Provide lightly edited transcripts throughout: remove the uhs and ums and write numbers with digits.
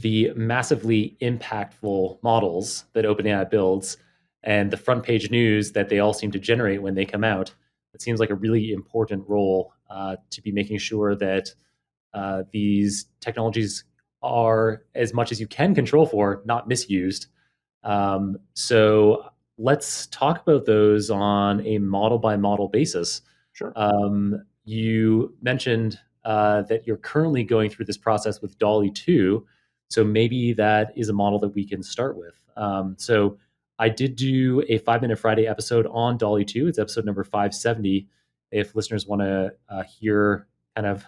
the massively impactful models that OpenAI builds and the front page news that they all seem to generate when they come out, it seems like a really important role to be making sure that these technologies are, as much as you can control for, not misused. So let's talk about those on a model by model basis. Sure. You mentioned that you're currently going through this process with DALL-E 2. So maybe that is a model that we can start with. So I did do a 5 Minute Friday episode on DALL-E 2. It's episode number 570. If listeners want to hear kind of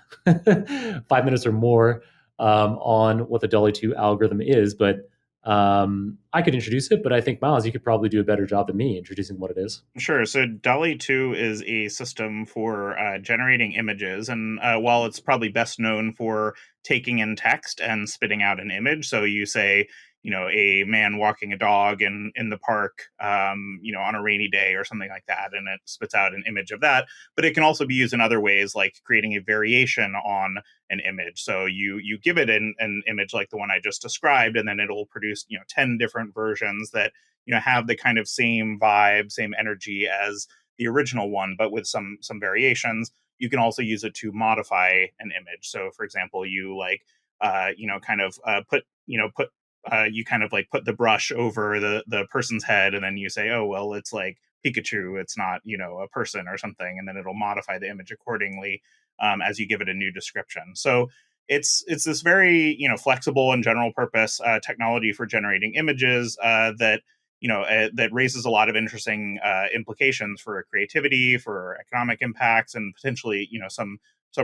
5 minutes or more on what the DALL-E 2 algorithm is, but I could introduce it, but I think Miles, you could probably do a better job than me introducing what it is. Sure. So DALL-E 2 is a system for generating images. And while it's probably best known for taking in text and spitting out an image, so you say, a man walking a dog in the park, on a rainy day or something like that, and it spits out an image of that. But it can also be used in other ways, like creating a variation on an image. So you give it an image like the one I just described, and then it'll produce 10 different versions that have the kind of same vibe, same energy as the original one, but with some variations. You can also use it to modify an image. So for example, you like kind of put you kind of like put the brush over the person's head, and then you say, oh well, it's like Pikachu, it's not a person or something, and then it'll modify the image accordingly as you give it a new description. So it's this very flexible and general purpose technology for generating images that that raises a lot of interesting implications for creativity, for economic impacts, and potentially some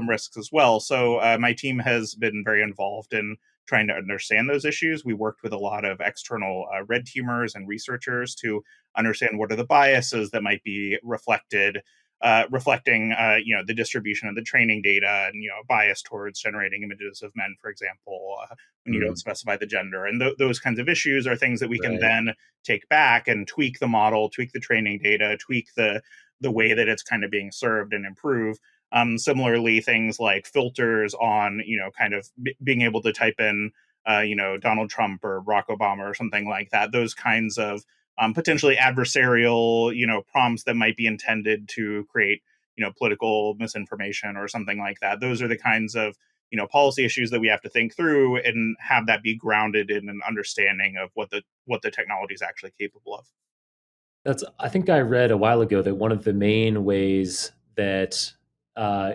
risks as well. So my team has been very involved in trying to understand those issues. We worked with a lot of external red teamers and researchers to understand what are the biases that might be reflecting the distribution of the training data, and bias towards generating images of men, for example, when you don't Mm, specify the gender, and those kinds of issues are things that we can right. then take back and tweak the model, tweak the training data, tweak the way that it's kind of being served, and improve. Similarly, things like filters on kind of being able to type in Donald Trump or Barack Obama or something like that. Those kinds of potentially adversarial, prompts that might be intended to create, political misinformation or something like that. Those are the kinds of, policy issues that we have to think through and have that be grounded in an understanding of what the technology is actually capable of. I think I read a while ago that one of the main ways that uh,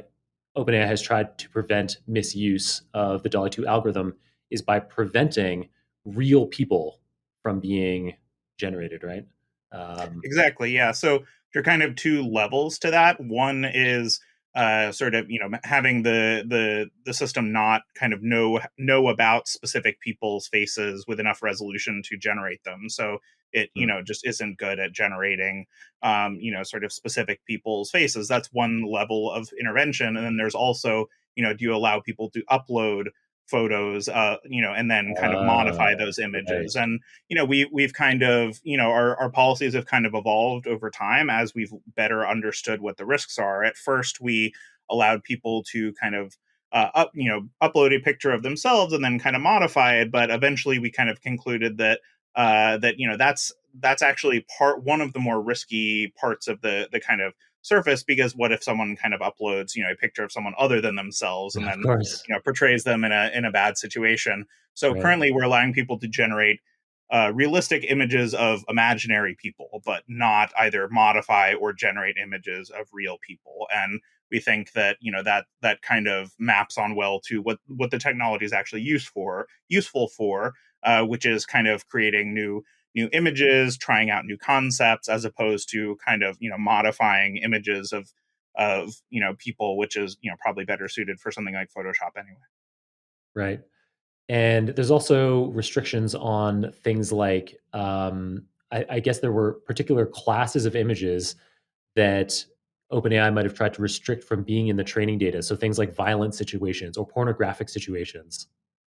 OpenAI has tried to prevent misuse of the DALL-E 2 algorithm is by preventing real people from being generated, right? Um, Exactly. Yeah. So there are kind of two levels to that. One is sort of having the system not kind of know about specific people's faces with enough resolution to generate them. So it hmm, just isn't good at generating sort of specific people's faces. That's one level of intervention. And then there's also do you allow people to upload photos and then kind of modify those right. images. And we've kind of our policies have kind of evolved over time as we've better understood what the risks are. At first we allowed people to kind of upload a picture of themselves and then kind of modify it, but eventually we kind of concluded that that's actually one of the more risky parts of the kind of surface, because what if someone kind of uploads a picture of someone other than themselves and Of then course. portrays them in a bad situation. So Right. currently, we're allowing people to generate realistic images of imaginary people, but not either modify or generate images of real people. And we think that that kind of maps on well to what the technology is actually useful for, which is kind of creating new images, trying out new concepts, as opposed to kind of modifying images of people, which is probably better suited for something like Photoshop anyway. Right. And there's also restrictions on things like, I guess there were particular classes of images that OpenAI might have tried to restrict from being in the training data. So things like violent situations or pornographic situations.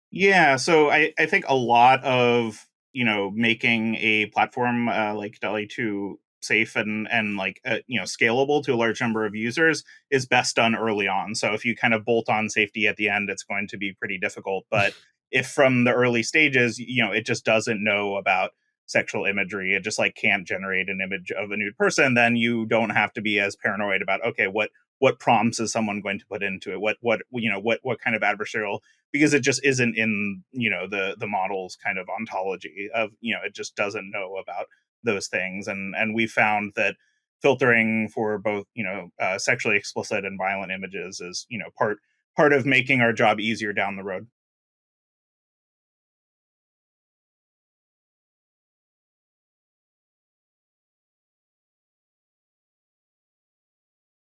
Yeah, so I think a lot of making a platform like DALL-E 2 safe and like scalable to a large number of users is best done early on. So if you kind of bolt on safety at the end, it's going to be pretty difficult. But if from the early stages, it just doesn't know about sexual imagery, it just like can't generate an image of a nude person, then you don't have to be as paranoid about, okay, what prompts is someone going to put into it, what kind of adversarial, because it just isn't in the model's kind of ontology of, it just doesn't know about those things. And we found that filtering for both sexually explicit and violent images is part of making our job easier down the road.